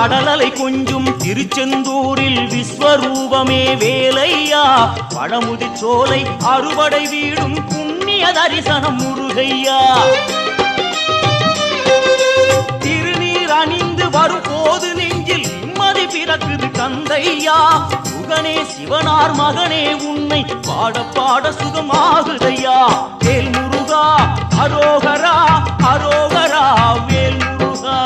கடலலை கொஞ்சும் திருச்செந்தூரில் விஸ்வரூபமே வேலையா பழமுதி சோலை அறுபடை வீடும் புண்ணிய தரிசனம் முருகையா திருநீர் அணிந்து வரும் போது நெஞ்சில் நிம்மதி பிறக்குது கந்தையா சுகனே சிவனார் மகனே உன்னை பாட பாட சுகமாகுதையா வேல் முருகா அரோகரா அரோகரா வேல் முருகா